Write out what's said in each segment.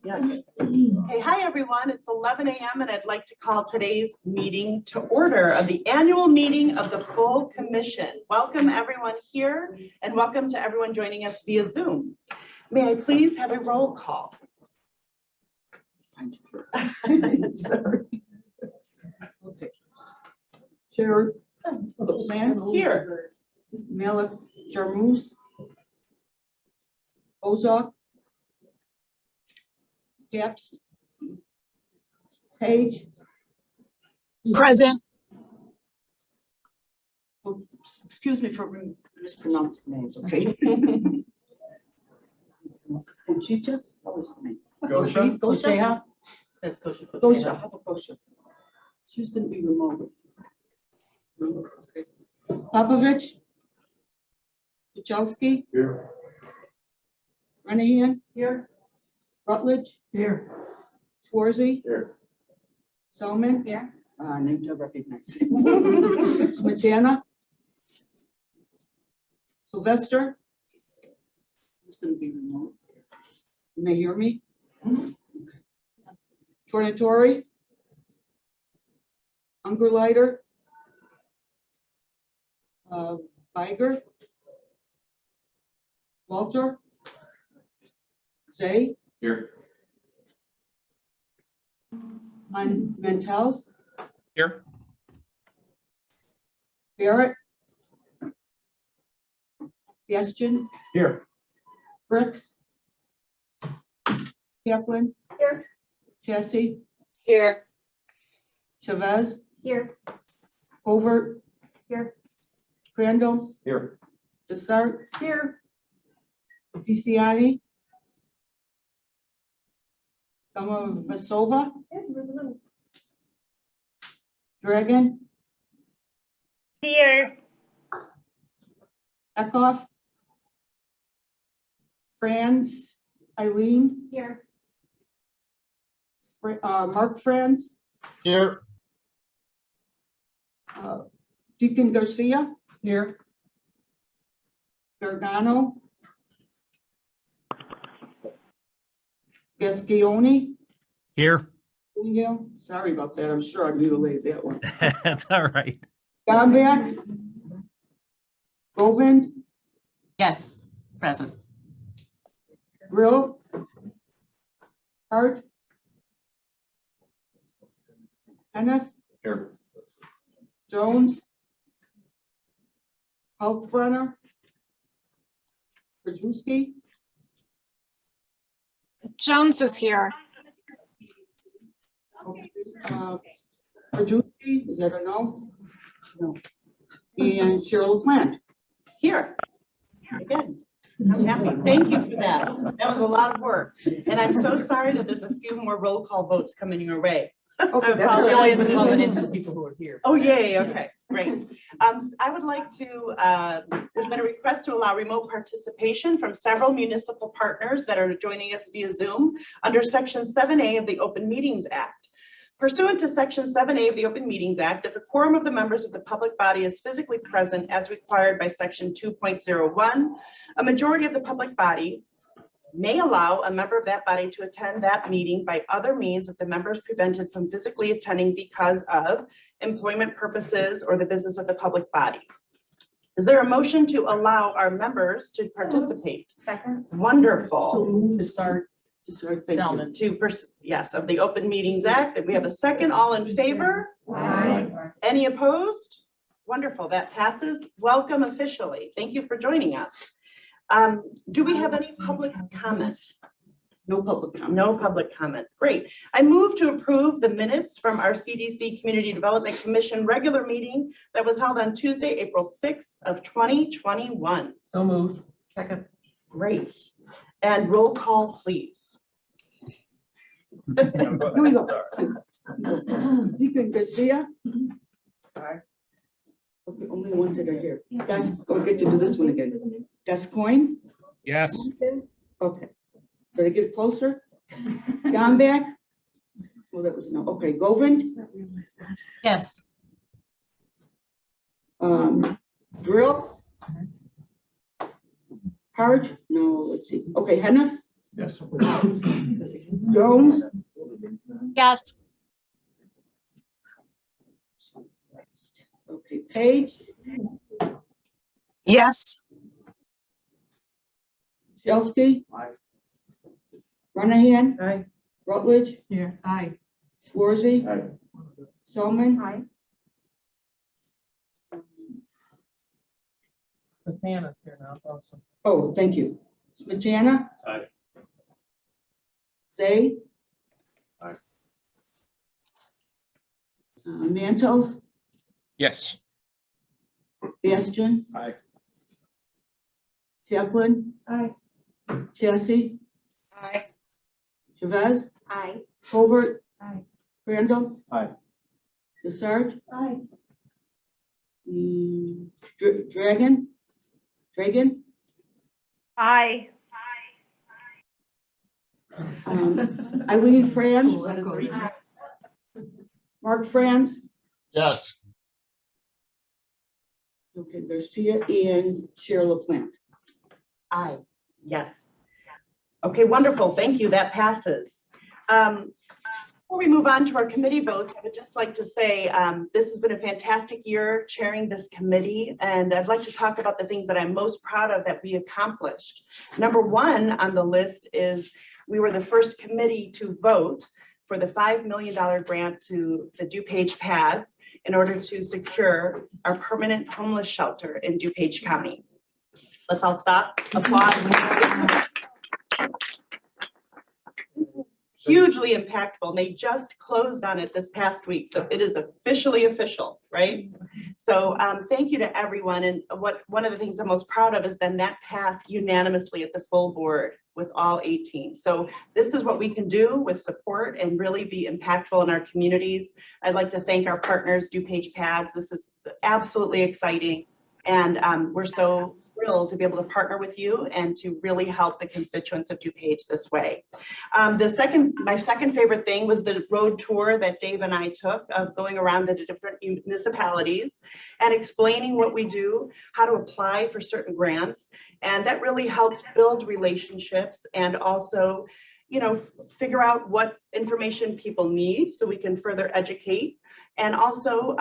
Yes. Okay, hi everyone. It's 11 a.m. and I'd like to call today's meeting to order of the annual meeting of the full commission. Welcome everyone here and welcome to everyone joining us via Zoom. May I please have a roll call? Sorry. Okay. Chair of the plan Here. Malik Jarmus. Ozok. Caps. Page. Present. Oh, excuse me for mispronouncing names, okay? Pociecha? What was the name? Gosia Pociecha. That's Gosia Gosia, Pociecha. how about Gosia? She's gonna be remote. Okay. Popovich. Pachowski. Here. Renahan. Here. Rutledge. Here. Schwarzy. Here. Selman. Here. Name to recognize. Smetana. Sylvester. Who's gonna be remote? Can they hear me? Tornatori. Ungerleider. Biger. Walter. Zay. Here. Mantels. Here. Barrett. Bastian. Here. Brooks. Kaplan. Here. Jesse. Here. Chavez. Here. Covert. Here. Crandall. Here. Desart. Here. DeCiani. Vasova. Dragon. Here. Eckhoff. Franz. Eileen. Here. Mark Franz. Here. Deacon Garcia. Here. Gargano. Gascioni. Here. Sorry about that. I'm sure I mutilated that one. That's all right. Gomback. Govind. Yes, present. Grill. Hart. Kenneth. Here. Jones. Haltbrenner. Krajewski. Jones is here. Krajewski, is that a no? No. And Cheryl LaPlante. Here. Again. I'm happy. Thank you for that. That was a lot of work. And I'm so sorry that there's a few more roll call votes coming your way. Okay, We only have to call it into the people who are here. Oh, yay, okay, great. I would like to, there's been a request to allow remote participation from several municipal partners that are joining us via Zoom under Section 7A of the Open Meetings Act. Pursuant to Section 7A of the Open Meetings Act, if a quorum of the members of the public body is physically present as required by Section 2.01, a majority of the public body may allow a member of that body to attend that meeting by other means if the member is prevented from physically attending because of employment purposes or the business of the public body. Is there a motion to allow our members to participate? Second. Wonderful. So move to start. Selman. Yes, of the Open Meetings Act. That we have a second. All in favor? Aye. Any opposed? Wonderful. That passes. Welcome officially. Thank you for joining us. Do we have any public comment? No public comment. No public comment. Great. I move to approve the minutes from our CDC Community Development Commission regular meeting that was held on Tuesday, April 6th of 2021. So moved. Second. Great. And roll call, please. Here we go. Deacon Garcia. Aye. Okay, only the ones that are here. That's, go get to do this one again. Gascoigne. Yes. Okay. Did I get closer? Gomback. Well, that was no. Okay, Govind. Yes. Drill. Hart. No, let's see. Okay, Henneth. Yes. Jones, Yes. okay, Page, Yes. Shelsky. Aye. Renahan, Aye. Rutledge, Here. Aye. Schwarzy, Aye. Selman. Aye. Bananas here now also. Oh, thank you. Smetana. Aye. Zay. Aye. Mantels, Yes. Bastian, Aye. Chaplin, Aye. Chessie, Aye. Chavez, Aye. Colbert, Aye. Crandall, Aye. Desart, Aye. Dragon, Aye. Eileen Franz, Mark Franz, Yes. okay, Garcia, and Cheryl LaPlante. Aye, yes. Okay, wonderful. Thank you. That passes. Before we move on to our committee votes, I would just like to say this has been a fantastic year chairing this committee, and I'd like to talk about the things that I'm most proud of that we accomplished. Number one on the list is we were the first committee to vote for the $5 million grant to the DuPage pads in order to secure our permanent homeless shelter in DuPage County. Let's all stop, applaud. Hugely impactful. And they just closed on it this past week. So it is officially official, right? So thank you to everyone. And one of the things I'm most proud of is then that passed unanimously at the full board with all 18. So this is what we can do with support and really be impactful in our communities. I'd like to thank our partners, DuPage Pads. This is absolutely exciting. And we're so thrilled to be able to partner with you and to really help the constituents of DuPage this way. My second favorite thing was the road tour that Dave and I took of going around the different municipalities and explaining what we do, how to apply for certain grants. And that really helped build relationships and also, you know, figure out what information people need so we can further educate and also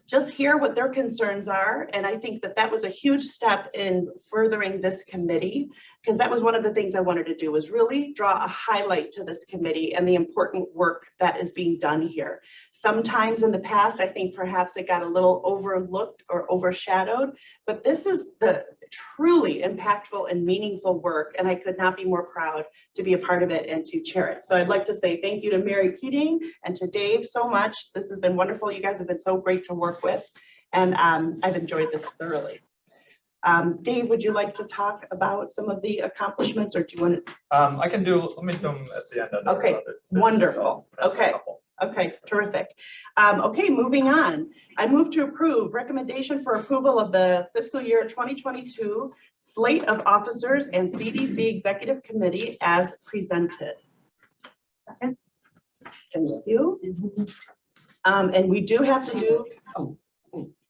just hear what their concerns are. And I think that that was a huge step in furthering this committee, because that was one of the things I wanted to do was really draw a highlight to this committee and the important work that is being done here. Sometimes in the past, I think perhaps it got a little overlooked or overshadowed, but this is the truly impactful and meaningful work. And I could not be more proud to be a part of it and to chair it. So I'd like to say thank you to Mary Keating and to Dave so much. This has been wonderful. You guys have been so great to work with. And I've enjoyed this thoroughly. Dave, would you like to talk about some of the accomplishments or do you want to? I can do, let me do them at the end of the. Okay, wonderful. Okay. Okay, terrific. Okay, moving on. I move to approve recommendation for approval of the fiscal year 2022 slate of officers and CDC Executive Committee as presented. Second. Thank you. And we do have to do.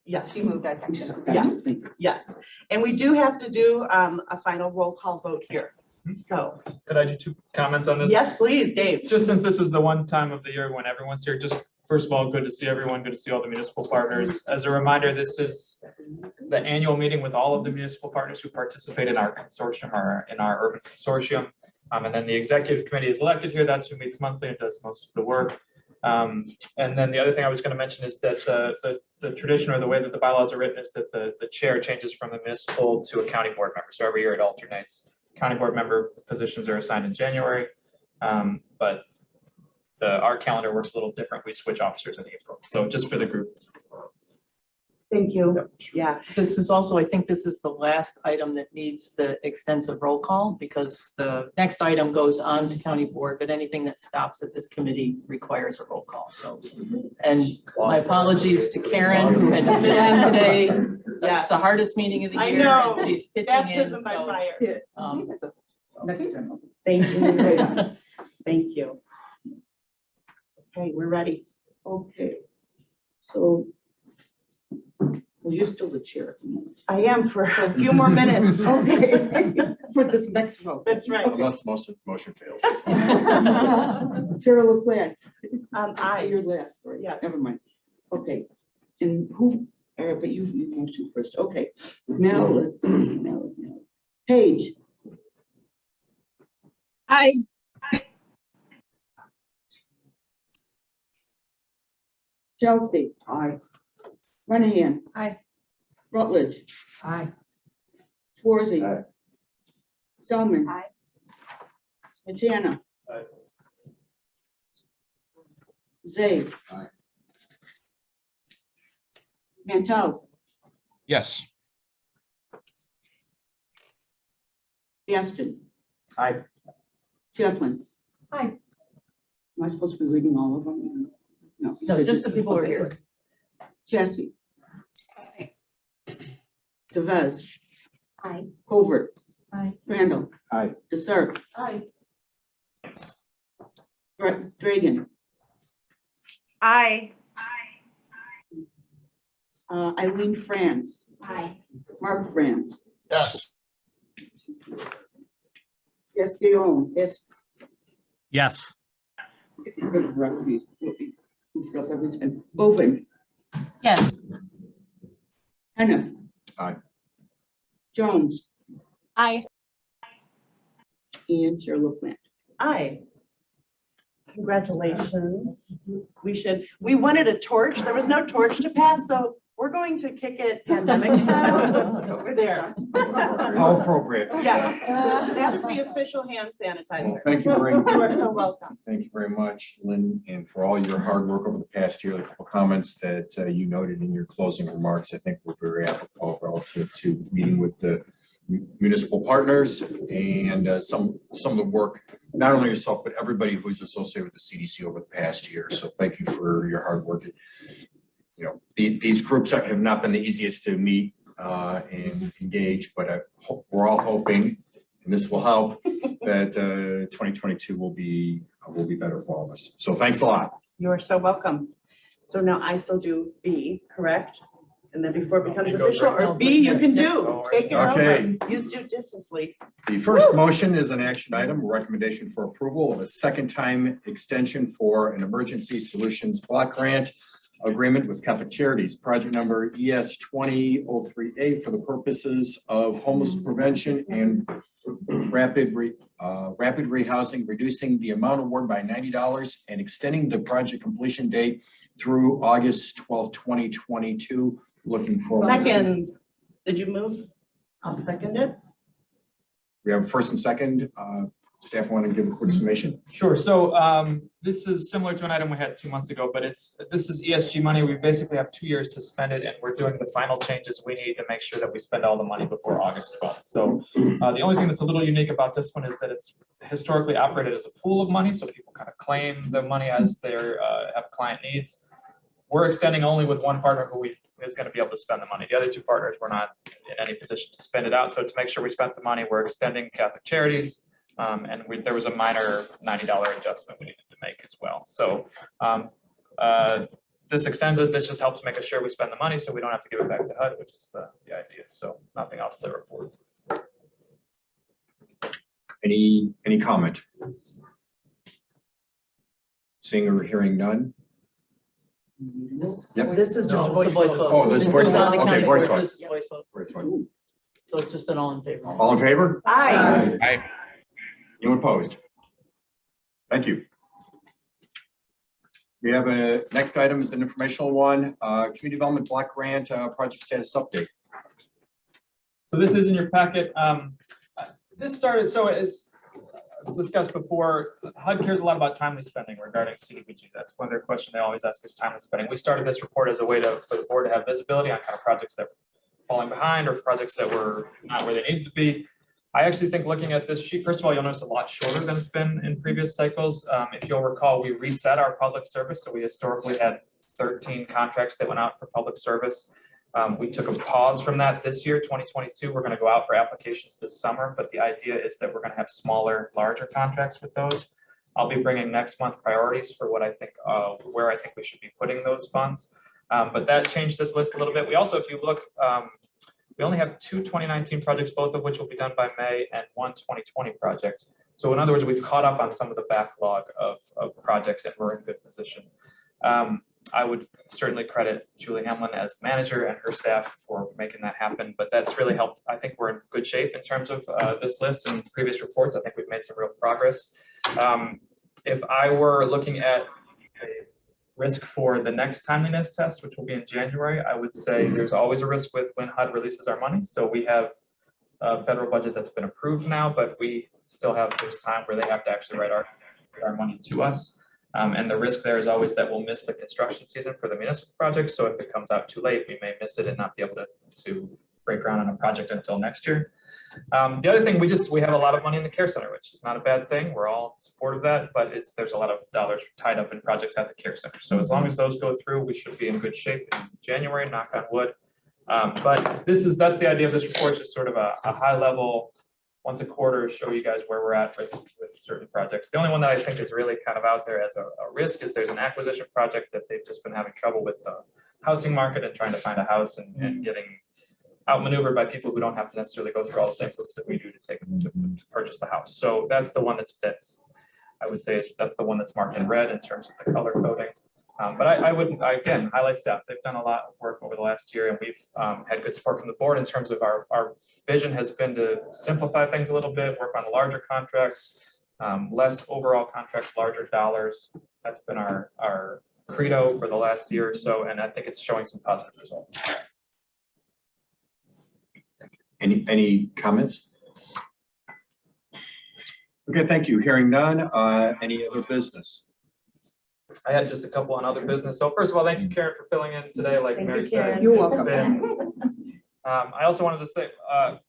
Yes. She moved, I think. Yes. Yes. And we do have to do a final roll call vote here. So. Could I do 2 comments on this? Yes, please, Dave. Just since this is the one time of the year when everyone's here, just first of all, good to see everyone, good to see all the municipal partners. As a reminder, this is the annual meeting with all of the municipal partners who participate in our consortium or in our urban consortium. And then the executive committee is elected here. That's who meets monthly and does most of the work. And then the other thing I was going to mention is that the tradition or the way that the bylaws are written is that the chair changes from a municipal to a county board member. So every year it alternates. County board member positions are assigned in January, but our calendar works a little different. We switch officers in April. So just for the group. Thank you. Yeah. This is also, I think this is the last item that needs the extensive roll call because the next item goes on to county board, but anything that stops at this committee requires a roll call. So, and my apologies to Karen who had to fill in today. That's the hardest meeting of the I year. know. And she's pitching Baptism in. by So, fire. Next time. Thank you. Thank you. Okay, we're ready. Okay, so, well, you're still the chair at the moment. I am for a few more minutes. Okay. for this next vote. That's right. Unless the motion fails. Chair LaPlante, Aye. you're last, right? Yes. Never mind. Okay, and who, but you motion first, okay. Now, let's see, Mel. Paige, Aye. Chelsea. Aye. Renahan. Aye. Rutledge. Aye. Schwarzy. Aye. Selman. Aye. Majana. Aye. Zay. Aye. Mantels. Yes. Bastian. Aye. Chaplin. Aye. Am I supposed to be reading all of them? No. you No, said just the people who are okay, here. good. Jesse. Aye. Tevez. Aye. Covert. Aye. Randall. Aye. DeSert. Aye. Dragon. Aye. Eileen Franz. Aye. Mark Franz. Yes. Yes, Guillaume. Yes. Yes. Bovin. Yes. Hennef. Aye. Jones. Aye. And Chair LaPlante. Aye. Congratulations. We wanted a torch. There was no torch to pass, so we're going to kick it pandemic style over there. How appropriate. Yes, that is the official hand sanitizer. Well, thank you very, You are so welcome. thank you very much, Lynn, and for all your hard work over the past year. The couple comments that you noted in your closing remarks, I think were very apropos relative to meeting with the municipal partners and some of the work, not only yourself, but everybody who's associated with the CDC over the past year. So thank you for your hard work. You know, these groups have not been the easiest to meet and engage, but we're all hoping, and this will help, that 2022 will be better for all of us. So thanks a lot. You are so welcome. So now I still do B, correct? And then before it becomes You go official, first. or B, you can do. Don't worry. Take it over. Okay. Use judiciously. The first motion is an action item, a recommendation for approval of a second time extension for an emergency solutions block grant agreement with Catholic Charities, project number ES 2003A, for the purposes of homeless prevention and rapid rehousing, reducing the amount awarded by $90 and extending the project completion date through August 12th, 2022. Looking forward. Second, did you move? I'll second it. We have a first and second. Staff want to give a quick summation? Sure. So this is similar to an item we had 2 months ago, but this is ESG money. We basically have 2 years to spend it, and we're doing the final changes we need to make sure that we spend all the money before August 12th. So the only thing that's a little unique about this one is that it's historically operated as a pool of money, so people kind of claim the money as their have client needs. We're extending only with one partner who is going to be able to spend the money. The other two partners, we're not in any position to spend it out. So to make sure we spent the money, we're extending Catholic Charities. And there was a minor $90 adjustment we needed to make as well. So this extends us. This just helps make sure we spend the money so we don't have to give it back to HUD, which is the idea. So nothing else to report. Any comment? Seeing or hearing none? Yep. This is just No, a it's a voice vote. Oh, this is voice It's on vote. the Okay, county voice board, vote. just voice vote. Voice vote. So it's just an all in favor. All in favor? Aye. Aye. Anyone opposed? Thank you. We have a next item is an informational one, community development block grant project status update. So this is in your packet. This started, so as discussed before, HUD cares a lot about timely spending regarding CDBG. That's one of their questions they always ask is timely spending. We started this report as a way for the board to have visibility on kind of projects that were falling behind or projects that were not where they needed to be. I actually think looking at this sheet, first of all, you'll notice a lot shorter than it's been in previous cycles. If you'll recall, we reset our public service. So we historically had 13 contracts that went out for public service. We took a pause from that this year, 2022. We're going to go out for applications this summer, but the idea is that we're going to have smaller, larger contracts with those. I'll be bringing next month priorities for what I think, where I think we should be putting those funds. But that changed this list a little bit. We also, if you look, We only have two 2019 projects, both of which will be done by May, and one 2020 project. So in other words, we've caught up on some of the backlog of projects and we're in good position. I would certainly credit Julie Hamlin as the manager and her staff for making that happen, but that's really helped. I think we're in good shape in terms of this list and previous reports. I think we've made some real progress. If I were looking at a risk for the next timeliness test, which will be in January, I would say there's always a risk with when HUD releases our money. So we have a federal budget that's been approved now, but we still have, there's time where they have to actually write our money to us. And the risk there is always that we'll miss the construction season for the municipal project. So if it comes out too late, we may miss it and not be able to break ground on a project until next year. The other thing, we have a lot of money in the care center, which is not a bad thing. We're all supportive of that, but there's a lot of dollars tied up in projects at the care center. So as long as those go through, we should be in good shape in January, knock on wood. But that's the idea of this report, just sort of a high level, once a quarter, show you guys where we're at with certain projects. The only one that I think is really kind of out there as a risk is there's an acquisition project that they've just been having trouble with the housing market and trying to find a house and getting outmaneuvered by people who don't have to necessarily go through all the same hoops that we do to purchase the house. So that's the one that I would say that's the one that's marked in red in terms of the color coding. But I again highlight staff. They've done a lot of work over the last year, and we've had good support from the board in terms of our vision has been to simplify things a little bit, work on larger contracts, less overall contracts, larger dollars. That's been our credo for the last year or so, and I think it's showing some positive results. Any comments? Okay, thank you. Hearing none. Any other business? I had just a couple on other business. So first of all, thank you, Karen, for filling in today. Like Mary said, You're it's welcome. been- I also wanted to say,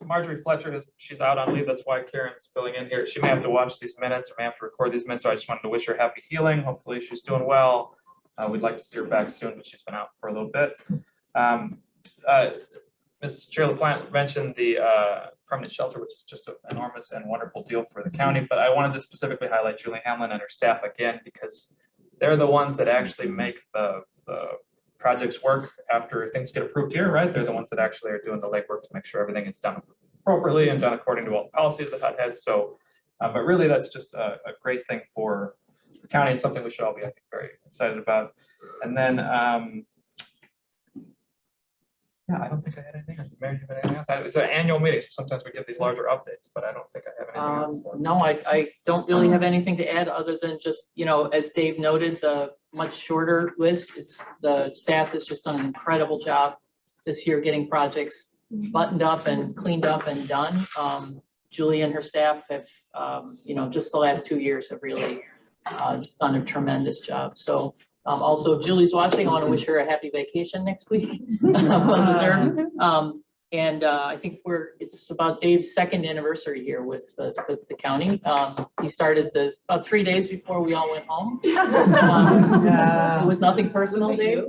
Marjorie Fletcher, she's out on leave. That's why Karen's filling in here. She may have to watch these minutes or may have to record these minutes. So I just wanted to wish her happy healing. Hopefully she's doing well. We'd like to see her back soon, but she's been out for a little bit. Ms. Chair LaPlante mentioned the permanent shelter, which is just an enormous and wonderful deal for the county. But I wanted to specifically highlight Julie Hamlin and her staff again, because they're the ones that actually make the projects work after things get approved here, right? They're the ones that actually are doing the legwork to make sure everything is done appropriately and done according to all the policies that HUD has. So, but really that's just a great thing for the county and something we should all be, I think, very excited about. And then, yeah, I don't think I had anything. Mary, do you have anything else? It's an annual meeting, so sometimes we get these larger updates, but I don't think I have anything else. No, I don't really have anything to add other than just, as Dave noted, the much shorter list. The staff has just done an incredible job this year getting projects buttoned up and cleaned up and done. Julie and her staff have, just the last 2 years have really done a tremendous job. So also, Julie's watching. I want to wish her a happy vacation next week. Well deserved. And I think it's about Dave's second anniversary here with the county. He started about 3 days before we all went home. It was nothing personal, Dave.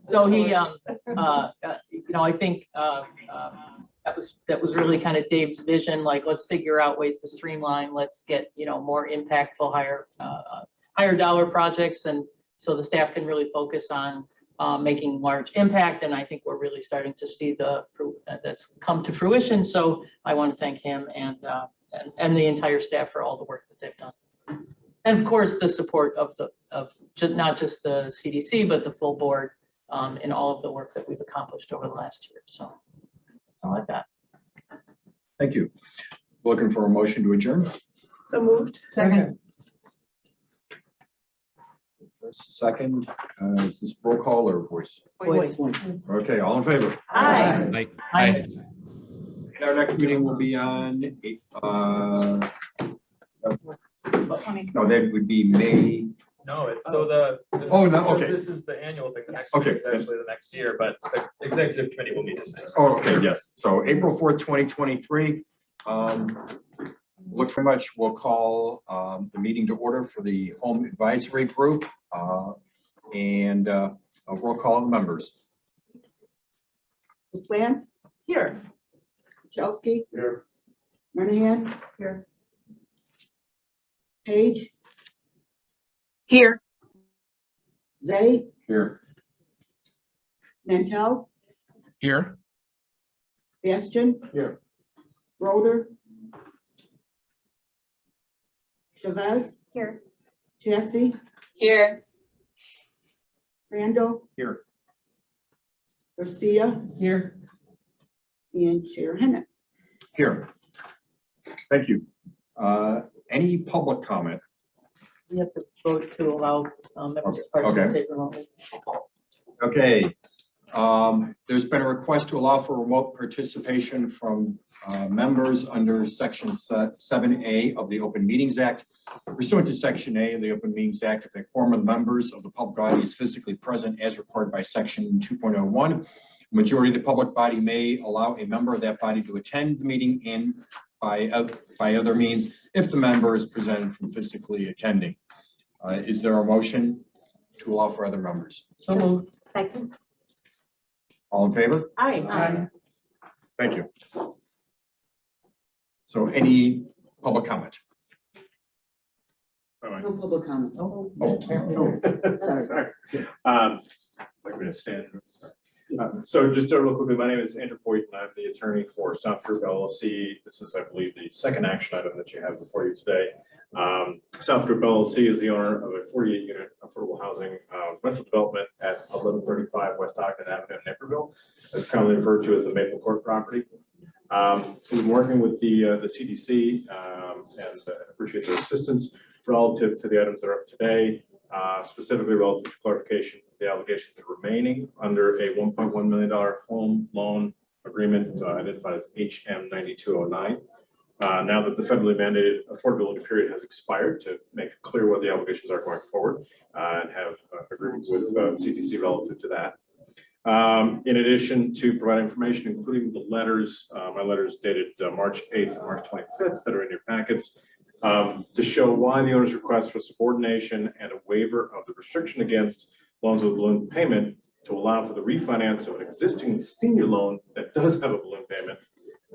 So he, I think that was really kind of Dave's vision. Like, let's figure out ways to streamline. Let's get more impactful, higher dollar projects, and so the staff can really focus on making large impact. And I think we're really starting to see the fruit that's come to fruition. So I want to thank him and the entire staff for all the work that they've done. And of course, the support of not just the CDC, but the full board in all of the work that we've accomplished over the last year. So that's all I've got. Thank you. Looking for a motion to adjourn? So moved. Second. First, second, is this roll call or voice? Voice. Okay, all in favor? Aye. Aye. And our next meeting will be on, no, that would be May. No, it's so Oh, no, okay. This is the annual thing. The next Okay. meeting is actually the next year, but the executive committee will meet in May. Oh, okay, yes. So April 4th, 2023. Look for much. We'll call the meeting to order for the Home Advisory Group and a roll call of members. LaPlante, Here. Chelsky, Here. Monahan, Here. Page, Here. Zay, Here. Mantels, Here. Bastian. Here. Roder. Chavez, Here. Jesse, Here. Randall, Here. Garcia, Here. and Chair Hennet. Here. Thank you. Any public comment? We have to vote to allow members to Okay. participate remotely. Okay. There's been a request to allow for remote participation from members under Section 7A of the Open Meetings Act. Pursuant to Section A of the Open Meetings Act, if a quorum of members of the public body is physically present as required by Section 2.01, majority of the public body may allow a member of that body to attend the meeting by other means if the member is presented from physically attending. Is there a motion to allow for other members? So moved. Second. All in favor? Aye. Thank you. So any public comment? No public comments. Oh, Oh. Sorry. Like me to stand. So just real quickly, my name is Andrew Boyd, and I'm the attorney for South Group LLC. This is, I believe, the second action item that you have before you today. South Group LLC is the owner of a 48-unit affordable housing rental development at 1135 West Ogden Avenue in Naperville. It's commonly referred to as the Maple Court property. We've been working with the CDC and appreciate their assistance relative to the items that are up today, specifically relative to clarification of the allegations that are remaining under a $1.1 million home loan agreement identified as HM 9209. Now that the federally mandated affordability period has expired, to make it clear what the allegations are going forward and have agreement with CDC relative to that. In addition to providing information, including the letters, my letters dated March 8th and March 25th that are in your packets, to show why the owner's request for subordination and a waiver of the restriction against loans with balloon payment to allow for the refinance of an existing senior loan that does have a balloon payment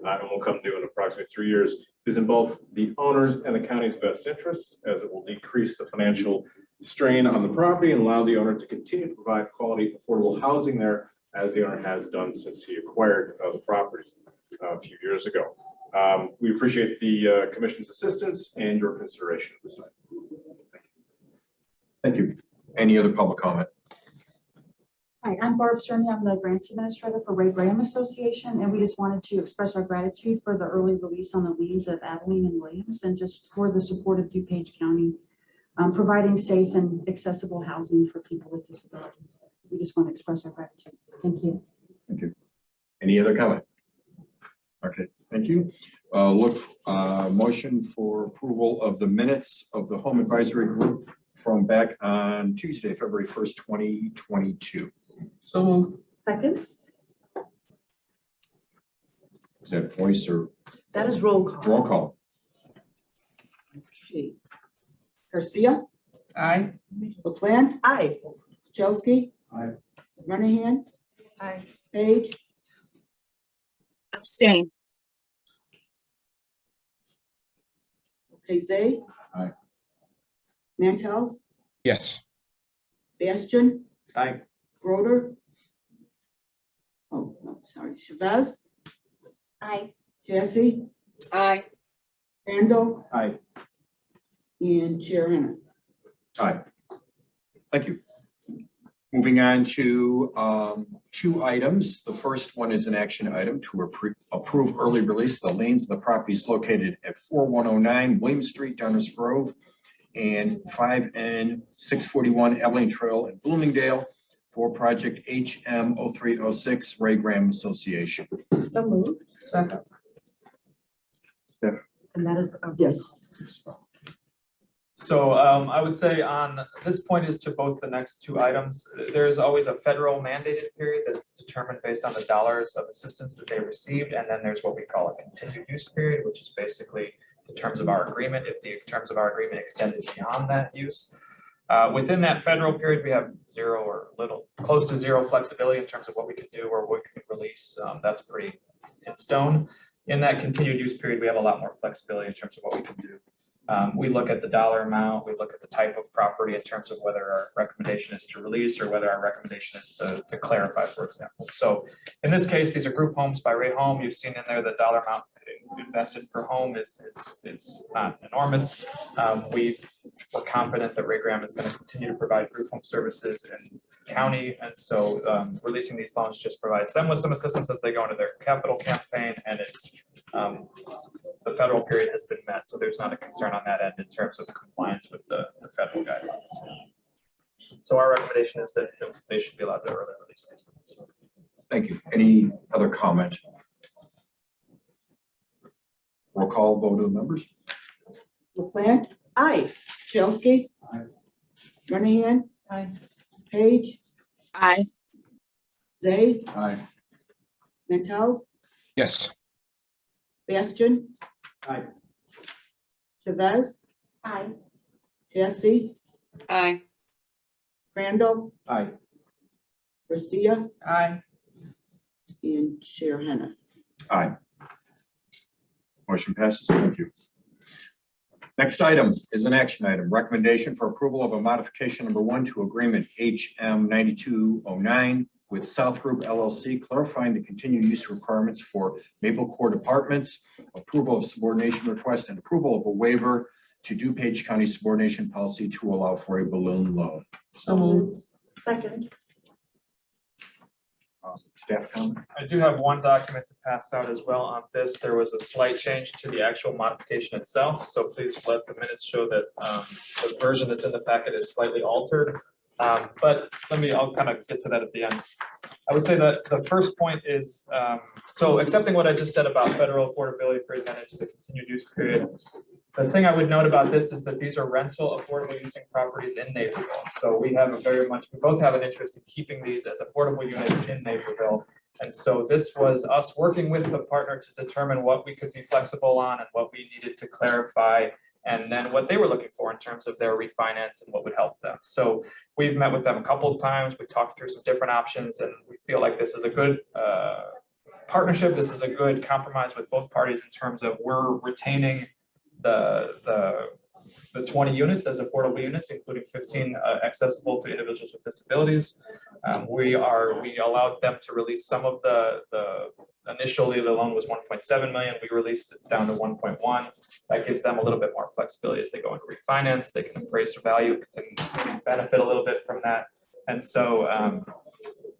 and will come due in approximately 3 years is in both the owner's and the county's best interests, as it will decrease the financial strain on the property and allow the owner to continue to provide quality affordable housing there, as the owner has done since he acquired the property a few years ago. We appreciate the commission's assistance and your consideration of this item. Thank you. Any other public comment? Hi, I'm Barb Cerny. I'm the grants administrator for Ray Graham Association, and we just wanted to express our gratitude for the early release on the liens of Abilene and Williams, and just for the support of DuPage County, providing safe and accessible housing for people with disabilities. We just want to express our gratitude. Thank you. Thank you. Any other comment? Okay, thank you. Motion for approval of the minutes of the Home Advisory Group from back on Tuesday, February 1st, 2022. So moved. Second? Is that voice or That is roll call. roll call? Okay. Garcia, Aye. LaPlante, Aye. Chelsky. Aye. Renahan, Aye. Page, Abstain. okay, Zay. Aye. Mantels, Yes. Bastian, Aye. Roder. Oh, no, sorry, Chavez, Aye. Jesse, Aye. Randall, Aye. and Chair Hennet. Aye. Thank you. Moving on to two items. The first one is an action item to approve early release of the liens of the properties located at 4109 William Street, Downers Grove, and 5N 641 Abilene Trail in Bloomingdale for project HM 0306 Ray Graham Association. So moved. Second. And that is, Yes. So I would say on this point is to both the next two items, there is always a federal mandated period that's determined based on the dollars of assistance that they received. And then there's what we call a continued use period, which is basically the terms of our agreement. If the terms of our agreement extended beyond that use. Within that federal period, we have zero or little, close to zero flexibility in terms of what we can do or what we can release. That's pretty in stone. In that continued use period, we have a lot more flexibility in terms of what we can do. We look at the dollar amount, we look at the type of property in terms of whether our recommendation is to release or whether our recommendation is to clarify, for example. So in this case, these are group homes by Ray Home. You've seen in there the dollar amount invested per home is not enormous. We're confident that Ray Graham is going to continue to provide group home services in county, and so releasing these loans just provides them with some assistance as they go into their capital campaign, and it's the federal period has been met, so there's not a concern on that end in terms of compliance with the federal guidelines. So our recommendation is that they should be allowed to early release these loans. Thank you. Any other comment? Roll call vote of the members. LaPlante, Aye. Chelsky. Monahan, Aye. Page, Aye. Zay, Aye. Mantels, Yes. Bastian. Aye. Chavez, Aye. Jesse, Aye. Crandall, Aye. Garcia, Aye. and Chair Hannah. Aye. Motion passes. Thank you. Next item is an action item, recommendation for approval of a modification number 1 to agreement HM 9209 with South Group LLC, clarifying the continued use requirements for Maple Court Apartments, approval of subordination request, and approval of a waiver to DuPage County subordination policy to allow for a balloon loan. So moved. Second. Staff comment? I do have one document to pass out as well on this. There was a slight change to the actual modification itself, so please let the minutes show that the version that's in the packet is slightly altered. But I'll kind of get to that at the end. I would say that the first point is, so accepting what I just said about federal affordability presented to the continued use period. The thing I would note about this is that these are rental affordable using properties in Naperville. So we both have an interest in keeping these as affordable units in Naperville. And so this was us working with the partner to determine what we could be flexible on and what we needed to clarify, and then what they were looking for in terms of their refinance and what would help them. So we've met with them a couple of times. We talked through some different options, and we feel like this is a good partnership. This is a good compromise with both parties in terms of we're retaining the 20 units as affordable units, including 15 accessible to individuals with disabilities. We allowed them to release some of initially the loan was 1.7 million. We released it down to 1.1. That gives them a little bit more flexibility as they go into refinance. They can appraise their value and benefit a little bit from that. And so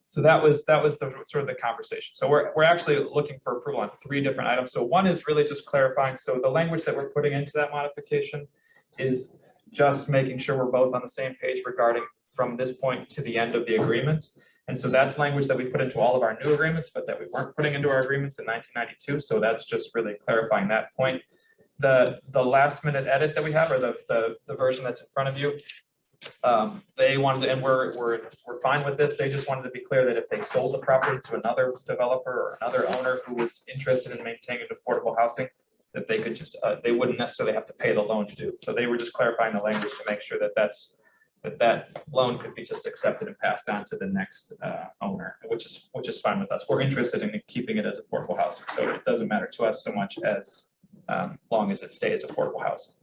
so that was the sort of the conversation. So we're actually looking for approval on 3 different items. So one is really just clarifying. So the language that we're putting into that modification is just making sure we're both on the same page regarding from this point to the end of the agreement. And so that's language that we put into all of our new agreements, but that we weren't putting into our agreements in 1992. So that's just really clarifying that point. The last minute edit that we have, or the version that's in front of you, they wanted to, and we're fine with this. They just wanted to be clear that if they sold the property to another developer or another owner who was interested in maintaining affordable housing, that they could just they wouldn't necessarily have to pay the loan due. So they were just clarifying the language to make sure that that loan could be just accepted and passed on to the next owner, which is fine with us. We're interested in keeping it as affordable housing, so it doesn't matter to us so much as long as it stays affordable housing.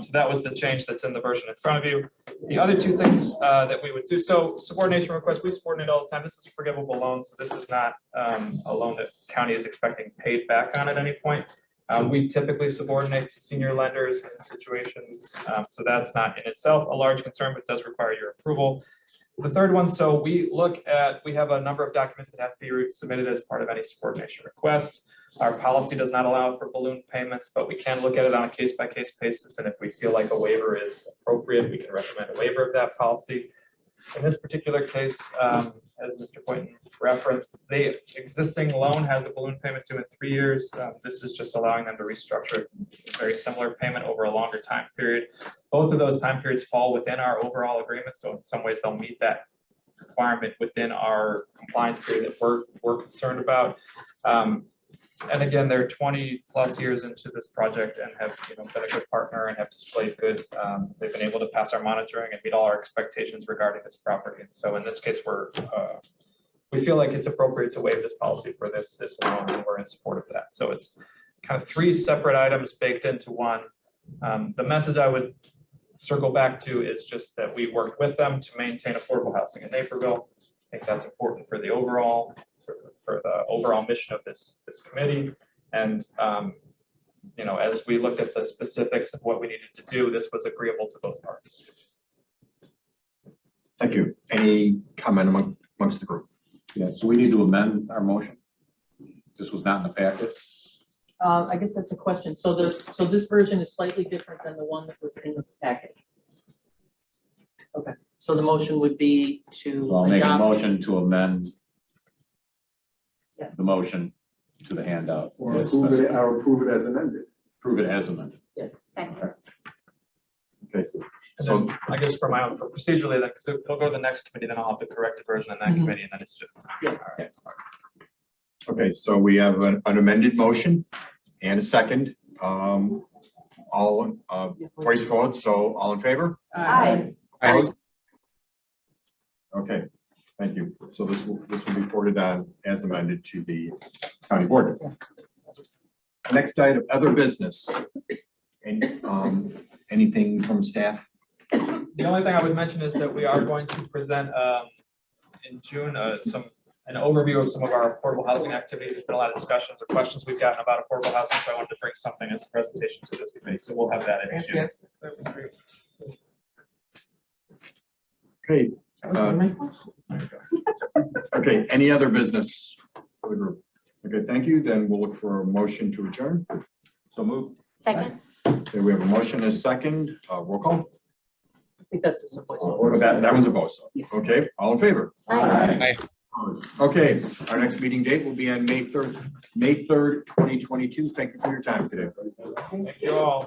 So that was the change that's in the version in front of you. The other 2 things that we would do, so subordination request, we subordinate all the time. This is a forgivable loan, so this is not a loan that county is expecting paid back on at any point. We typically subordinate to senior lenders in situations, so that's not in itself a large concern, but does require your approval. The third one, so we have a number of documents that have to be submitted as part of any subordination request. Our policy does not allow for balloon payments, but we can look at it on a case-by-case basis, and if we feel like a waiver is appropriate, we can recommend a waiver of that policy. In this particular case, as Mr. Boynton referenced, the existing loan has a balloon payment due in 3 years. This is just allowing them to restructure a very similar payment over a longer time period. Both of those time periods fall within our overall agreement, so in some ways they'll meet that requirement within our compliance period that we're concerned about. And again, they're 20 plus years into this project and have been a good partner and have displayed good. They've been able to pass our monitoring and meet all our expectations regarding this property. And so in this case, we feel like it's appropriate to waive this policy for this loan, and we're in support of that. So it's kind of 3 separate items baked into one. The message I would circle back to is just that we worked with them to maintain affordable housing in Naperville. I think that's important for the overall, for the overall mission of this committee. And, you know, as we looked at the specifics of what we needed to do, this was agreeable to both parties. Thank you. Any comment amongst the group? Yeah, so we need to amend our motion. This was not in the packet. I guess that's a question. So this version is slightly different than the one that was in the packet. Okay, so the motion would be to So I'll make a adopt. motion to amend Yeah. the motion to the handout. Or approve it, or approve it as amended. Approve it as amended. Second. Okay, And so, then I guess for my own, procedurally, then, because it'll go to the next committee, then I'll have the corrected version in that Mhm. committee, and then it's just. Yeah. All right. okay, so we have an amended motion and a second. All, voice vote, so all in favor? Aye. Opposed? Okay, thank you. So this will be forwarded on as amended to the county board. Next item, other business. And, anything from staff? The only thing I would mention is that we are going to present in June an overview of some of our affordable housing activities. There's been a lot of discussions or questions we've gotten about affordable housing, so I wanted to bring something as a presentation to this committee. So we'll have that in June. Okay. Okay, any other business for the group? Okay, thank you. Then we'll look for a motion to adjourn. So move. Second. Okay, we have a motion and a second. Roll call. I think that's a simple. That one's a vote. Okay, all in favor? Aye. Okay, our next meeting date will be on May 3rd, 2022. Thank you for your time today. Thank you all.